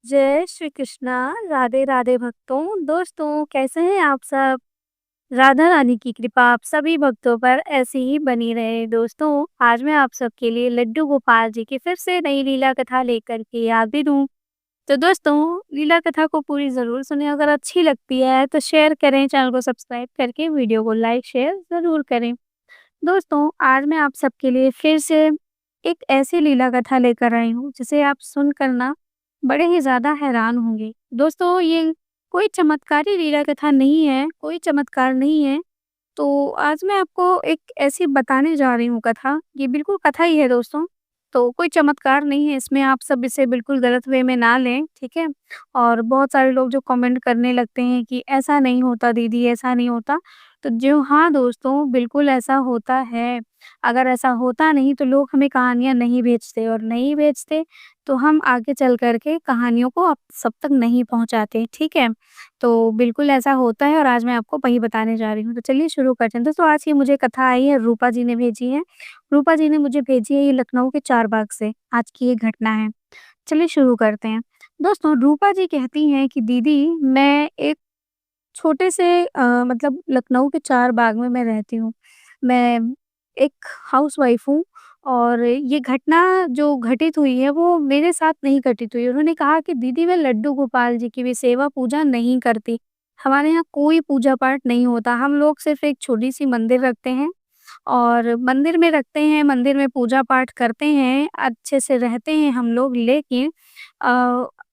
जय श्री कृष्णा, राधे राधे भक्तों। दोस्तों कैसे हैं आप सब? राधा रानी की कृपा आप सभी भक्तों पर ऐसी ही बनी रहे। दोस्तों आज मैं आप सबके लिए लड्डू गोपाल जी की फिर से नई लीला कथा लेकर के हाजिर हूँ। तो दोस्तों लीला कथा को पूरी ज़रूर सुनें। अगर अच्छी लगती है तो शेयर करें, चैनल को सब्सक्राइब करके वीडियो को लाइक शेयर ज़रूर करें। दोस्तों आज मैं आप सबके लिए फिर से एक ऐसी लीला कथा लेकर आई हूँ जिसे आप सुनकर ना बड़े ही ज़्यादा हैरान होंगे। दोस्तों ये कोई चमत्कारी लीला कथा नहीं है, कोई चमत्कार नहीं है। तो आज मैं आपको एक ऐसी बताने जा रही हूँ कथा, ये बिल्कुल कथा ही है दोस्तों। तो कोई चमत्कार नहीं है इसमें, आप सब इसे बिल्कुल गलत वे में ना लें, ठीक है? और बहुत सारे लोग जो कमेंट करने लगते हैं कि ऐसा नहीं होता दीदी, ऐसा नहीं होता। तो जो हाँ दोस्तों, बिल्कुल ऐसा होता है। अगर ऐसा होता नहीं तो लोग हमें कहानियाँ नहीं भेजते और नहीं भेजते तो हम आगे चल कर के कहानियों को आप सब तक नहीं पहुँचाते, ठीक है? तो बिल्कुल ऐसा होता है और आज मैं आपको वही बताने जा रही हूँ। तो चलिए शुरू करते हैं। दोस्तों आज ये मुझे कथा आई है, रूपा जी ने भेजी है। रूपा जी ने मुझे भेजी है, ये लखनऊ के चारबाग से आज की ये घटना है। चलिए शुरू करते हैं। दोस्तों रूपा जी कहती हैं कि दीदी मैं एक छोटे से मतलब लखनऊ के चारबाग में मैं रहती हूँ। मैं एक हाउसवाइफ़ हूँ और ये घटना जो घटित हुई है वो मेरे साथ नहीं घटित हुई है। उन्होंने कहा कि दीदी मैं लड्डू गोपाल जी की भी सेवा पूजा नहीं करती। हमारे यहाँ कोई पूजा-पाठ नहीं होता। हम लोग सिर्फ़ एक छोटी-सी मंदिर रखते हैं और मंदिर में रखते हैं, मंदिर में पूजा-पाठ करते हैं, अच्छे से रहते हैं हम लोग, लेकिन अ,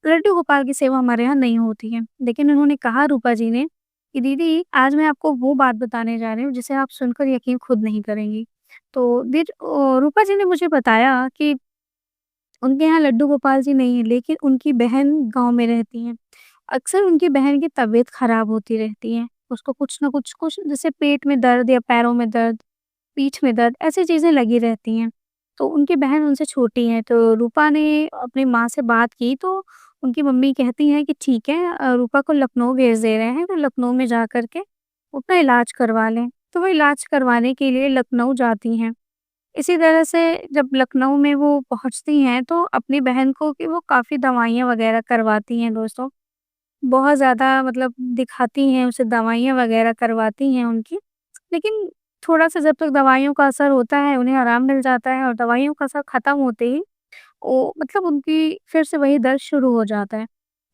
लड्डू गोपाल की सेवा हमारे यहाँ नहीं होती है। लेकिन उन्होंने कहा रूपा जी ने कि दीदी आज मैं आपको वो बात बताने जा रही हूँ जिसे आप सुनकर यकीन खुद नहीं करेंगी। तो रूपा जी ने मुझे बताया कि उनके यहाँ लड्डू गोपाल जी नहीं है, लेकिन उनकी बहन गाँव में रहती हैं। अक्सर उनकी बहन की तबीयत खराब होती रहती है। उसको कुछ न कुछ कुछ जैसे पेट में दर्द या पैरों में दर्द, पीठ में दर्द, ऐसी चीज़ें लगी रहती हैं। तो उनकी बहन उनसे छोटी है, तो रूपा ने अपनी माँ से बात की तो उनकी मम्मी कहती हैं कि ठीक है, रूपा को लखनऊ भेज दे रहे हैं, तो लखनऊ में जा कर के अपना इलाज करवा लें। तो वो इलाज करवाने के लिए लखनऊ जाती हैं। इसी तरह से जब लखनऊ में वो पहुँचती हैं तो अपनी बहन को कि वो काफ़ी दवाइयाँ वग़ैरह करवाती हैं दोस्तों। बहुत ज़्यादा मतलब दिखाती हैं उसे, दवाइयाँ वग़ैरह करवाती हैं उनकी। लेकिन थोड़ा-सा जब तक दवाइयों का असर होता है, उन्हें आराम मिल जाता है और दवाइयों का असर ख़त्म होते ही वो मतलब उनकी फिर से वही दर्द शुरू हो जाता है।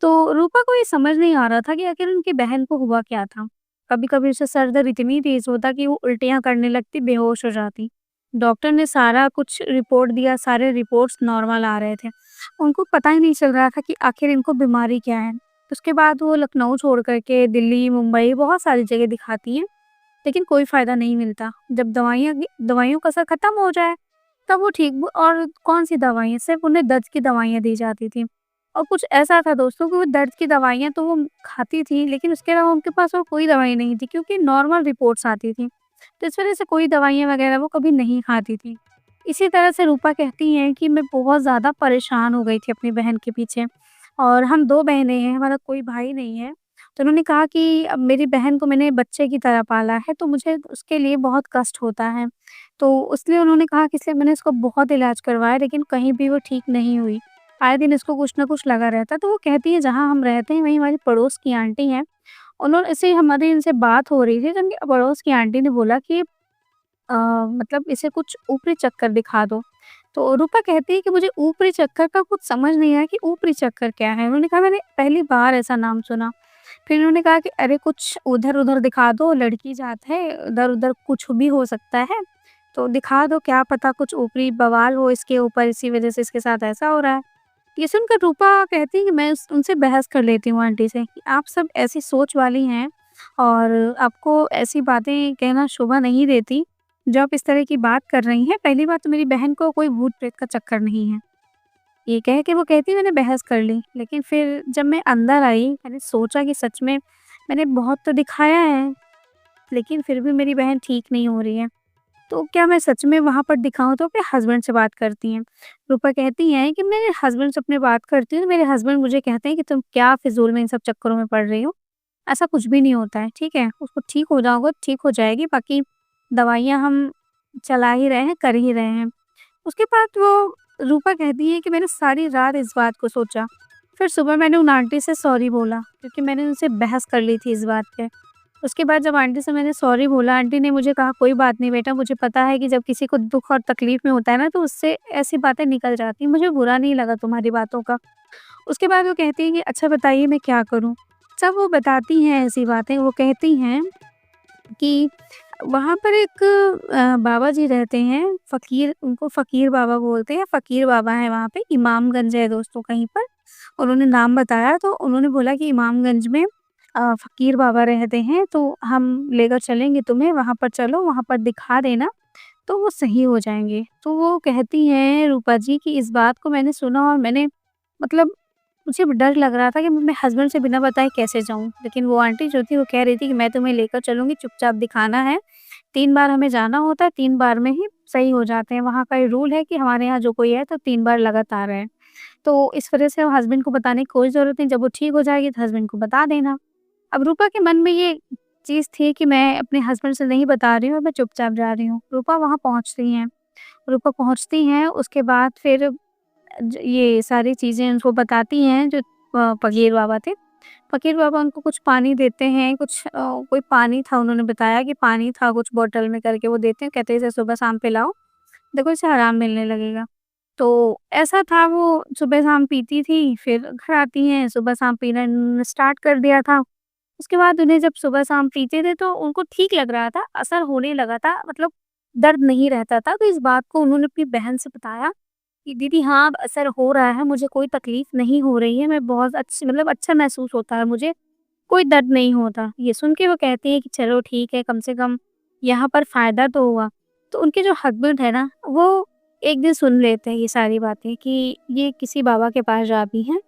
तो रूपा को ये समझ नहीं आ रहा था कि आखिर उनकी बहन को हुआ क्या था? कभी-कभी उसे सर दर्द इतनी तेज़ होता कि वो उल्टियाँ करने लगती, बेहोश हो जाती। डॉक्टर ने सारा कुछ रिपोर्ट दिया, सारे रिपोर्ट्स नॉर्मल आ रहे थे। उनको पता ही नहीं चल रहा था कि आखिर इनको बीमारी क्या है। उसके बाद वो लखनऊ छोड़ कर के दिल्ली, मुंबई बहुत सारी जगह दिखाती हैं, लेकिन कोई फ़ायदा नहीं मिलता। जब दवाइयों का असर खत्म हो जाए, तब वो ठीक ब और कौन-सी दवाइयाँ, सिर्फ़ उन्हें दर्द की दवाइयाँ दी जाती थी। और कुछ ऐसा था दोस्तों कि वो दर्द की दवाइयाँ तो वो खाती थी, लेकिन उसके अलावा उनके पास और कोई दवाई नहीं थी क्योंकि नॉर्मल रिपोर्ट्स आती थी। तो इस वज़ह से कोई दवाइयाँ वग़ैरह वो कभी नहीं खाती थी। इसी तरह से रूपा कहती हैं कि मैं बहुत ज़्यादा परेशान हो गई थी अपनी बहन के पीछे और हम 2 बहनें हैं, हमारा कोई भाई नहीं है। तो उन्होंने कहा कि अब मेरी बहन को मैंने बच्चे की तरह पाला है, तो मुझे उसके लिए बहुत कष्ट होता है। तो इसलिए उन्होंने कहा कि इसलिए मैंने इसको बहुत इलाज करवाया, लेकिन कहीं भी वो ठीक नहीं हुई। आए दिन इसको कुछ न कुछ लगा रहता है। तो वो कहती है जहाँ हम रहते हैं वहीं हमारी पड़ोस की आंटी हैं, उन्होंने ऐसे ही हमारी इनसे बात हो रही थी, तो उनकी पड़ोस की आंटी ने बोला कि मतलब इसे कुछ ऊपरी चक्कर दिखा दो। तो रूपा कहती है कि मुझे ऊपरी चक्कर का कुछ समझ नहीं आया कि ऊपरी चक्कर क्या है? उन्होंने कहा मैंने पहली बार ऐसा नाम सुना। फिर उन्होंने कहा कि अरे कुछ उधर-उधर दिखा दो, लड़की जात है, इधर-उधर कुछ भी हो सकता है। तो दिखा दो, क्या पता कुछ ऊपरी बवाल हो इसके ऊपर, इसी वज़ह से इसके साथ ऐसा हो रहा है। ये सुनकर रूपा कहती है कि मैं उस उनसे बहस कर लेती हूँ आंटी से कि आप सब ऐसी सोच वाली हैं और आपको ऐसी बातें कहना शोभा नहीं देती, जो आप इस तरह की बात कर रही हैं। पहली बात तो मेरी बहन को कोई भूत-प्रेत का चक्कर नहीं है। ये कह के वो कहती मैंने बहस कर ली, लेकिन फिर जब मैं अंदर आई, मैंने सोचा कि सच में मैंने बहुत तो दिखाया है, लेकिन फिर भी मेरी बहन ठीक नहीं हो रही है। तो क्या मैं सच में वहाँ पर दिखाऊँ? तो अपने हस्बैंड से बात करती हैं। रूपा कहती हैं कि मेरे हस्बैंड से अपने बात करती हूँ, तो मेरे हस्बैंड मुझे कहते हैं कि तुम क्या फ़िज़ूल में इन सब चक्करों में पड़ रही हो? ऐसा कुछ भी नहीं होता है, ठीक है? उसको ठीक हो जाओगे, ठीक हो जाएगी, बाकी दवाइयाँ हम चला ही रहे हैं, कर ही रहे हैं। उसके बाद वो रूपा कहती है कि मैंने सारी रात इस बात को सोचा फिर सुबह मैंने उन आंटी से सॉरी बोला क्योंकि मैंने उनसे बहस कर ली थी इस बात पे। उसके बाद जब आंटी से मैंने सॉरी बोला, आंटी ने मुझे कहा, "कोई बात नहीं बेटा, मुझे पता है कि जब किसी को दुःख और तकलीफ़ में होता है ना, तो उससे ऐसी बातें निकल जाती हैं। मुझे बुरा नहीं लगा तुम्हारी बातों का।" उसके बाद वो कहती हैं कि, "अच्छा बताइए मैं क्या करूँ?" जब वो बताती हैं ऐसी बातें, वो कहती हैं कि वहाँ पर एक बाबा जी रहते हैं, फ़कीर, उनको फ़कीर बाबा बोलते हैं, फ़कीर बाबा हैं वहाँ पे, इमामगंज है दोस्तों कहीं पर। उन्होंने नाम बताया तो उन्होंने बोला कि इमामगंज में फ़कीर बाबा रहते हैं, तो हम लेकर चलेंगे तुम्हें, वहाँ पर चलो, वहाँ पर दिखा देना, तो वो सही हो जाएँगे। तो वो कहती हैं रूपा जी कि इस बात को मैंने सुना और मैंने मतलब मुझे डर लग रहा था कि मैं अपने हस्बैंड से बिना बताए कैसे जाऊँ? लेकिन वो आंटी जो थी वो कह रही थी कि मैं तुम्हें लेकर चलूँगी, चुपचाप दिखाना है। 3 बार हमें जाना होता है, 3 बार में ही सही हो जाते हैं। वहाँ का ये रूल है कि हमारे यहाँ जो कोई है तो 3 बार लगातार है। तो इस वज़ह से हस्बैंड को बताने की कोई ज़रूरत नहीं, जब वो ठीक हो जाएगी तो हस्बैंड को बता देना। अब रूपा के मन में ये चीज़ थी कि मैं अपने हस्बैंड से नहीं बता रही हूँ और मैं चुपचाप जा रही हूँ। रूपा वहाँ पहुँचती हैं। रूपा पहुँचती हैं, उसके बाद फिर ये सारी चीज़ें उनको बताती हैं जो फ़कीर बाबा थे। फ़कीर बाबा उनको कुछ पानी देते हैं, कुछ कोई पानी था, उन्होंने बताया कि पानी था कुछ बॉटल में करके वो देते हैं, कहते हैं इसे सुबह-शाम पिलाओ, देखो इससे आराम मिलने लगेगा। तो ऐसा था, वो सुबह-शाम पीती थी, फिर घर आती हैं, सुबह-शाम पीना इन्होंने स्टार्ट कर दिया था। उसके बाद उन्हें जब सुबह-शाम पीते थे तो उनको ठीक लग रहा था, असर होने लगा था, मतलब दर्द नहीं रहता था। तो इस बात को उन्होंने अपनी बहन से बताया कि दीदी हाँ, अब असर हो रहा है, मुझे कोई तकलीफ़ नहीं हो रही है, मैं बहुत मतलब अच्छा महसूस होता है मुझे, कोई दर्द नहीं होता। ये सुन के वो कहती हैं कि चलो ठीक है, कम से कम यहाँ पर फ़ायदा तो हुआ। तो उनके जो हस्बैंड है ना, वो एक दिन सुन लेते हैं ये सारी बातें कि ये किसी बाबा के पास जा भी हैं,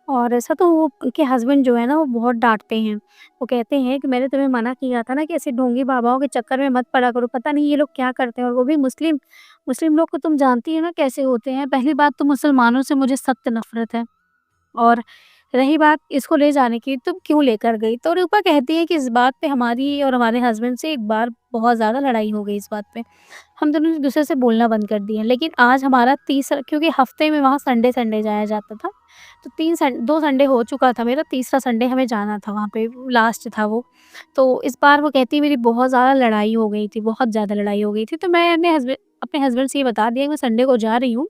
और ऐसा तो वो उनके हस्बैंड जो है ना, वो बहुत डाँटते हैं। वो कहते हैं कि मैंने तुम्हें मना किया था ना कि ऐसे ढोंगी बाबाओं के चक्कर में मत पड़ा करो, पता नहीं ये लोग क्या करते हैं, और वो भी मुस्लिम। मुस्लिम लोग को तुम जानती हो ना कैसे होते हैं। पहली बात तो मुसलमानों से मुझे सख्त नफ़रत है। और रही बात इसको ले जाने की, तुम क्यों लेकर गई? तो रूपा कहती है कि इस बात पे हमारी और हमारे हस्बैंड से एक बार बहुत ज़्यादा लड़ाई हो गई इस बात पे। हम दोनों ने एक-दूसरे से बोलना बंद कर दिया। लेकिन आज हमारा तीसरा, क्योंकि हफ्ते में वहाँ संडे-संडे जाया जाता था। तो 2 संडे हो चुका था मेरा, तीसरा संडे हमें जाना था वहाँ पे, लास्ट था वो। तो इस बार वो कहती है मेरी बहुत ज़्यादा लड़ाई हो गई थी, बहुत ज़्यादा लड़ाई हो गई थी। तो मैंने अपने हस्बैंड से ये बता दिया कि मैं संडे को जा रही हूँ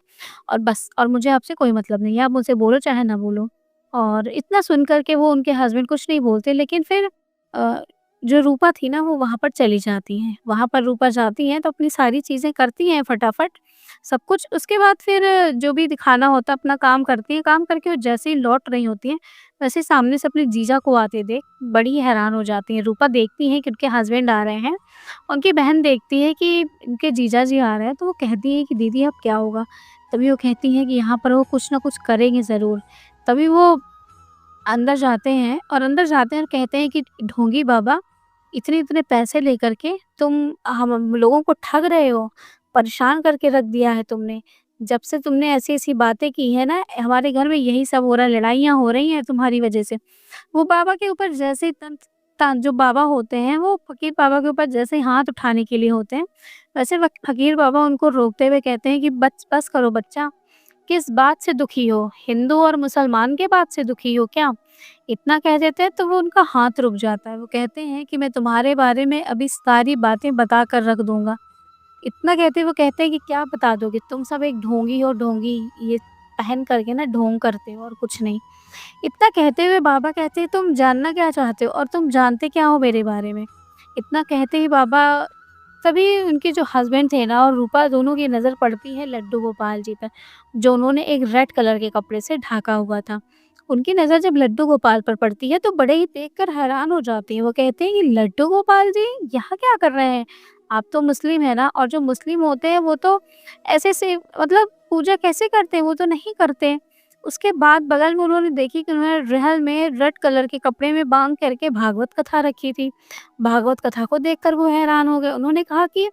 और बस, और मुझे आपसे कोई मतलब नहीं है। आप मुझसे बोलो चाहे ना बोलो। और इतना सुन कर के वो उनके हस्बैंड कुछ नहीं बोलते, लेकिन फिर अ, जो रूपा थी ना वो वहाँ पर चली जाती हैं। वहाँ पर रूपा जाती हैं तो अपनी सारी चीज़ें करती हैं फटाफट, सब कुछ। उसके बाद फिर जो भी दिखाना होता है अपना काम करती हैं, काम करके वो जैसे ही लौट रही होती हैं, वैसे ही सामने से अपने जीजा को आते देख बड़ी हैरान हो जाती हैं। रूपा देखती हैं कि उनके हस्बैंड आ रहे हैं, उनकी बहन देखती है कि उनके जीजा जी आ रहे हैं, तो वो कहती है कि दीदी अब क्या होगा? तभी वो कहती हैं कि यहाँ पर वो कुछ ना कुछ करेंगे ज़रूर। तभी वो अंदर जाते हैं, और अंदर जाते हैं और कहते हैं कि ढोंगी बाबा, इतने-इतने पैसे लेकर के तुम हम लोगों को ठग रहे हो, परेशान करके रख दिया है तुमने। जब से तुमने ऐसी-ऐसी बातें की हैं ना, हमारे घर में यही सब हो रहा है, लड़ाइयाँ हो रही हैं तुम्हारी वजह से। वो बाबा के ऊपर जैसे ही जो बाबा होते हैं, वो फ़कीर बाबा के ऊपर जैसे ही हाथ उठाने के लिए होते हैं, वैसे फ़कीर बाबा उनको रोकते हुए कहते हैं कि बस बस करो बच्चा, किस बात से दुखी हो? हिंदू और मुसलमान के बात से दुखी हो क्या? इतना कह देते हैं तो वो उनका हाथ रुक जाता है। वो कहते हैं कि मैं तुम्हारे बारे में अभी सारी बातें बता कर रख दूँगा। इतना कहते वो कहते हैं कि क्या बता दोगे? तुम सब एक ढोंगी हो, ढोंगी, ये पहन करके ना ढोंग करते हो और कुछ नहीं। इतना कहते हुए बाबा कहते हैं तुम जानना क्या चाहते हो और तुम जानते क्या हो मेरे बारे में? इतना कहते ही बाबा, तभी उनके जो हस्बैंड थे ना और रूपा, दोनों की नज़र पड़ती है लड्डू गोपाल जी पर, जो उन्होंने एक रेड कलर के कपड़े से ढका हुआ था। उनकी नज़र जब लड्डू गोपाल पर पड़ती है तो बड़े ही देखकर हैरान हो जाती हैं। वो कहते हैं कि लड्डू गोपाल जी यहाँ क्या कर रहे हैं? आप तो मुस्लिम हैं ना, और जो मुस्लिम होते हैं वो तो ऐसे से मतलब पूजा कैसे करते हैं? वो तो नहीं करते। उसके बाद बगल में उन्होंने देखी कि उन्होंने रहल में रेड कलर के कपड़े में बांध करके भागवत कथा रखी थी। भागवत कथा को देखकर वो हैरान हो गए। उन्होंने कहा कि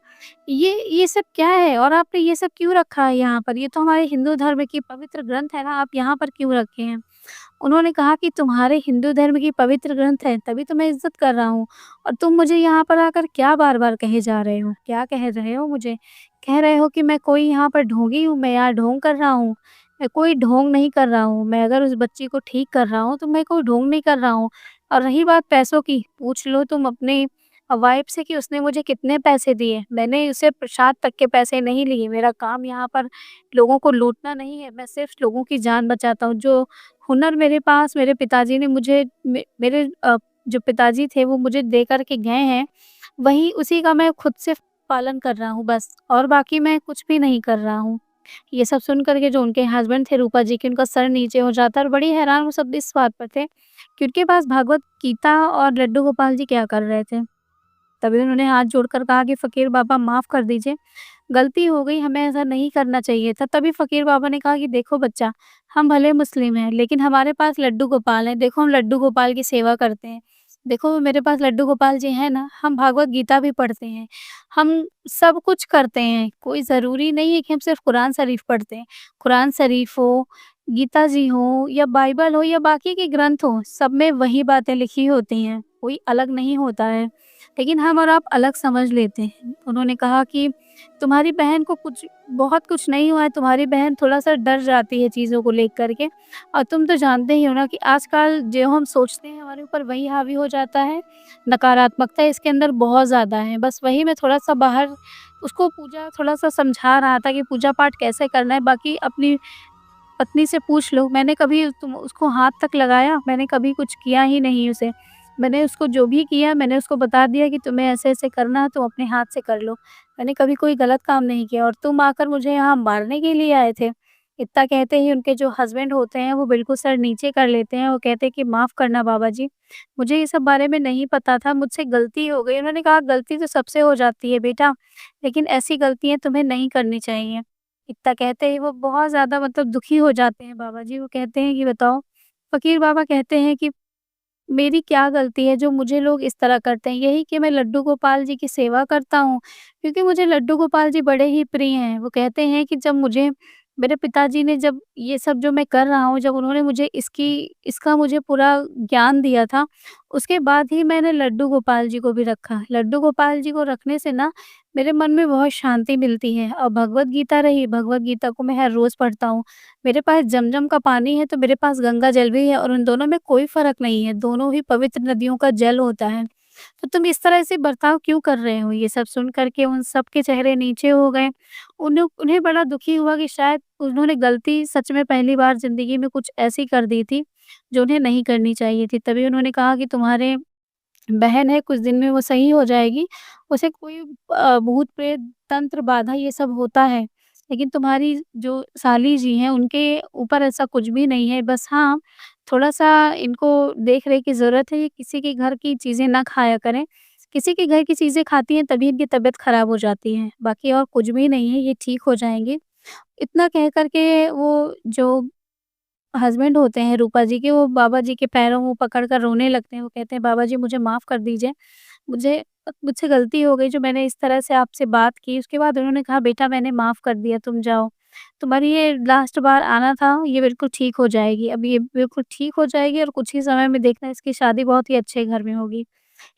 ये सब क्या है और आपने ये सब क्यों रखा है यहाँ पर? ये तो हमारे हिंदू धर्म की पवित्र ग्रंथ है ना, आप यहाँ पर क्यों रखे हैं? उन्होंने कहा कि तुम्हारे हिंदू धर्म की पवित्र ग्रंथ है, तभी तो मैं इज़्ज़त कर रहा हूँ, और तुम मुझे यहाँ पर आकर क्या बार-बार कहे जा रहे हो? क्या कह रहे हो मुझे? कह रहे हो कि मैं कोई यहाँ पर ढोंगी हूँ, मैं यहाँ ढोंग कर रहा हूँ? मैं कोई ढोंग नहीं कर रहा हूँ। मैं अगर उस बच्ची को ठीक कर रहा हूँ, तो मैं कोई ढोंग नहीं कर रहा हूँ। और रही बात पैसों की, पूछ लो तुम अपनी वाइफ़ से कि उसने मुझे कितने पैसे दिए। मैंने उससे प्रसाद तक के पैसे नहीं लिए। मेरा काम यहाँ पर लोगों को लूटना नहीं है, मैं सिर्फ़ लोगों की जान बचाता हूँ। जो हुनर मेरे पास मेरे पिताजी ने मुझे मेरे जो पिताजी थे वो मुझे दे कर के गए हैं, वही उसी का मैं खुद से पालन कर रहा हूँ बस, और बाकी मैं कुछ भी नहीं कर रहा हूँ। ये सब सुन कर के जो उनके हस्बैंड थे रूपा जी के, उनका सर नीचे हो जाता है और बड़ी हैरान वो सब इस बात पर थे कि उनके पास भागवत गीता और लड्डू गोपाल जी क्या कर रहे थे। तभी उन्होंने हाथ जोड़कर कहा कि फ़कीर बाबा माफ़ कर दीजिए, गलती हो गई, हमें ऐसा नहीं करना चाहिए था। तभी फ़कीर बाबा ने कहा कि देखो बच्चा, हम भले मुस्लिम हैं, लेकिन हमारे पास लड्डू गोपाल हैं, देखो हम लड्डू गोपाल की सेवा करते हैं। देखो मेरे पास लड्डू गोपाल जी हैं ना, हम भागवत गीता भी पढ़ते हैं, हम सब कुछ करते हैं। कोई ज़रूरी नहीं है कि हम सिर्फ़ कुरान शरीफ पढ़ते हैं। कुरान शरीफ हो, गीता जी हो या बाइबल हो या बाकी के ग्रंथ हों, सब में वही बातें लिखी होती हैं, कोई अलग नहीं होता है। लेकिन हम और आप अलग समझ लेते हैं। उन्होंने कहा कि तुम्हारी बहन को बहुत कुछ नहीं हुआ है, तुम्हारी बहन थोड़ा-सा डर जाती है चीज़ों को लेकर के, और तुम तो जानते ही हो ना कि आजकल जो हम सोचते हैं हमारे ऊपर वही हावी हो जाता है। नकारात्मकता इसके अंदर बहुत ज़्यादा है। बस वही मैं थोड़ा-सा बाहर उसको पूजा थोड़ा-सा समझा रहा था कि पूजा-पाठ कैसे करना है, बाकी अपनी पत्नी से पूछ लो, मैंने कभी तुम उसको हाथ तक लगाया? मैंने कभी कुछ किया ही नहीं उसे। मैंने उसको जो भी किया मैंने उसको बता दिया कि तुम्हें ऐसे-ऐसे करना है, तुम अपने हाथ से कर लो। मैंने कभी कोई गलत काम नहीं किया और तुम आकर मुझे यहाँ मारने के लिए आए थे। इतना कहते ही उनके जो हस्बैंड होते हैं वो बिल्कुल सर नीचे कर लेते हैं। वो कहते हैं कि माफ़ करना बाबा जी, मुझे ये सब बारे में नहीं पता था, मुझसे गलती हो गई। उन्होंने कहा गलती तो सबसे हो जाती है बेटा, लेकिन ऐसी गलतियाँ तुम्हें नहीं करनी चाहिए। इतना कहते ही वो बहुत ज़्यादा मतलब दुखी हो जाते हैं बाबा जी। वो कहते हैं कि बताओ, फ़कीर बाबा कहते हैं कि मेरी क्या गलती है जो मुझे लोग इस तरह करते हैं? यही कि मैं लड्डू गोपाल जी की सेवा करता हूँ, क्योंकि मुझे लड्डू गोपाल जी बड़े ही प्रिय हैं। वो कहते हैं कि जब मुझे मेरे पिताजी ने जब ये सब जो मैं कर रहा हूँ, जब उन्होंने मुझे इसका मुझे पूरा ज्ञान दिया था, उसके बाद ही मैंने लड्डू गोपाल जी को भी रखा। लड्डू गोपाल जी को रखने से ना मेरे मन में बहुत शांति मिलती है, और भगवत गीता रही, भगवत गीता को मैं हर रोज़ पढ़ता हूँ। मेरे पास जमजम का पानी है, तो मेरे पास गंगा जल भी है और उन दोनों में कोई फ़र्क नहीं है, दोनों ही पवित्र नदियों का जल होता है। तो तुम इस तरह से बर्ताव क्यों कर रहे हो? ये सब सुन कर के उन सब के चेहरे नीचे हो गए। उन्हें बड़ा दुखी हुआ कि शायद उन्होंने गलती सच में पहली बार ज़िंदगी में कुछ ऐसी कर दी थी, जो उन्हें नहीं करनी चाहिए थी। तभी उन्होंने कहा कि तुम्हारे बहन है, कुछ दिन में वो सही हो जाएगी। उसे कोई भूत-प्रेत, तंत्र, बाधा ये सब होता है। लेकिन तुम्हारी जो साली जी हैं, उनके ऊपर ऐसा कुछ भी नहीं है। बस हाँ, थोड़ा-सा इनको देख-रेख की ज़रूरत है। ये किसी के घर की चीज़ें ना खाया करें। किसी के घर की चीज़ें खाती हैं तभी इनकी तबीयत खराब हो जाती है। बाकी और कुछ भी नहीं है, ये ठीक हो जाएँगी। इतना कह कर के वो जो हस्बैंड होते हैं रूपा जी के, वो बाबा जी के पैरों को पकड़ कर रोने लगते हैं। वो कहते हैं, "बाबा जी मुझे माफ़ कर दीजिए। मुझे मुझसे गलती हो गई जो मैंने इस तरह से आपसे बात की।" उसके बाद उन्होंने कहा, "बेटा मैंने माफ़ कर दिया, तुम जाओ। तुम्हारी ये लास्ट बार आना था, ये बिल्कुल ठीक हो जाएगी। अब ये बिल्कुल ठीक हो जाएगी और कुछ ही समय में देखना इसकी शादी बहुत ही अच्छे घर में होगी।"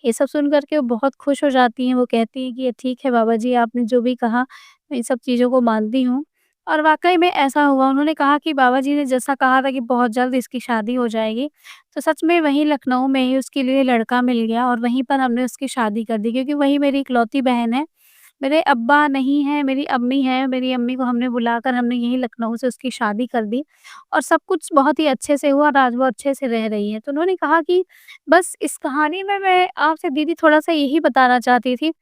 ये सब सुन कर के वो बहुत खुश हो जाती हैं। वो कहती हैं कि ये ठीक है बाबा जी, आपने जो भी कहा, मैं इन सब चीज़ों को मानती हूँ। और वाक़ई में ऐसा हुआ। उन्होंने कहा कि बाबा जी ने जैसा कहा था कि बहुत जल्द इसकी शादी हो जाएगी, तो सच में वहीं लखनऊ में ही उसके लिए लड़का मिल गया और वहीं पर हमने उसकी शादी कर दी, क्योंकि वही मेरी इकलौती बहन है। मेरे अब्बा नहीं हैं, मेरी अम्मी हैं, मेरी अम्मी को हमने बुलाकर हमने यहीं लखनऊ से उसकी शादी कर दी और सब कुछ बहुत ही अच्छे से हुआ और आज वो अच्छे से रह रही हैं। तो उन्होंने कहा कि बस इस कहानी में मैं आपसे दीदी थोड़ा-सा यही बताना चाहती थी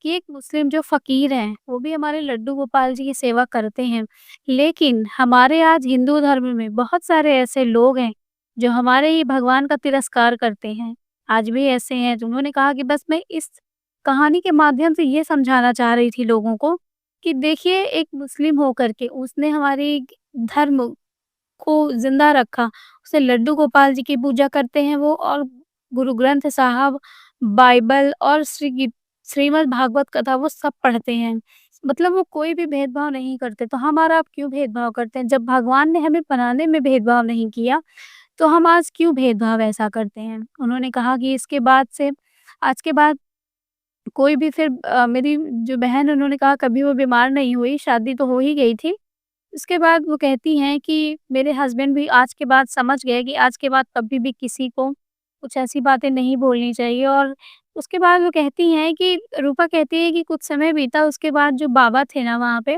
कि एक मुस्लिम जो फ़कीर हैं, वो भी हमारे लड्डू गोपाल जी की सेवा करते हैं। लेकिन हमारे आज हिंदू धर्म में बहुत सारे ऐसे लोग हैं, जो हमारे ही भगवान का तिरस्कार करते हैं। आज भी ऐसे हैं। तो उन्होंने कहा कि बस मैं इस कहानी के माध्यम से ये समझाना चाह रही थी लोगों को कि देखिए, एक मुस्लिम होकर के उसने हमारी धर्म को ज़िंदा रखा। उसने लड्डू गोपाल जी की पूजा करते हैं वो, और गुरु ग्रंथ साहब, बाइबल और श्रीमद् भागवत कथा वो सब पढ़ते हैं। मतलब वो कोई भी भेदभाव नहीं करते। तो हम और आप क्यों भेदभाव करते हैं? जब भगवान ने हमें बनाने में भेदभाव नहीं किया, तो हम आज क्यों भेदभाव ऐसा करते हैं? उन्होंने कहा कि इसके बाद से आज के बाद कोई भी फिर मेरी जो बहन है उन्होंने कहा कभी वो बीमार नहीं हुई, शादी तो हो ही गई थी। उसके बाद वो कहती हैं कि मेरे हस्बैंड भी आज के बाद समझ गए कि आज के बाद कभी भी किसी को कुछ ऐसी बातें नहीं बोलनी चाहिए। और उसके बाद वो कहती हैं कि रूपा कहती है कि कुछ समय बीता उसके बाद जो बाबा थे ना वहाँ पे,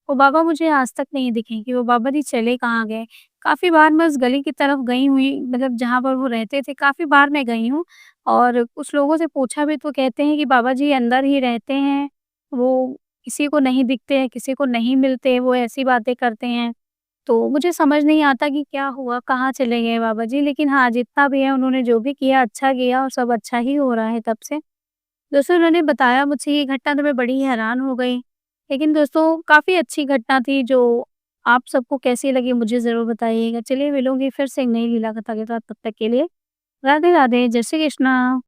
वो बाबा मुझे आज तक नहीं दिखे कि वो बाबा जी चले कहाँ गए। काफ़ी बार मैं उस गली की तरफ गई हुई, मतलब जहाँ पर वो रहते थे, काफ़ी बार मैं गई हूँ और कुछ लोगों से पूछा भी तो कहते हैं कि बाबा जी अंदर ही रहते हैं, वो किसी को नहीं दिखते हैं, किसी को नहीं मिलते, वो ऐसी बातें करते हैं। तो मुझे समझ नहीं आता कि क्या हुआ, कहाँ चले गए बाबा जी? लेकिन हाँ, जितना भी है उन्होंने जो भी किया अच्छा किया और सब अच्छा ही हो रहा है तब से। दोस्तों उन्होंने बताया मुझे ये घटना, तो मैं बड़ी हैरान हो गई। लेकिन दोस्तों काफ़ी अच्छी घटना थी, जो आप सबको कैसी लगी मुझे ज़रूर बताइएगा। चलिए मिलूँगी फिर से एक नई लीला कथा के साथ, तब तक के लिए राधे राधे, जय श्री कृष्णा।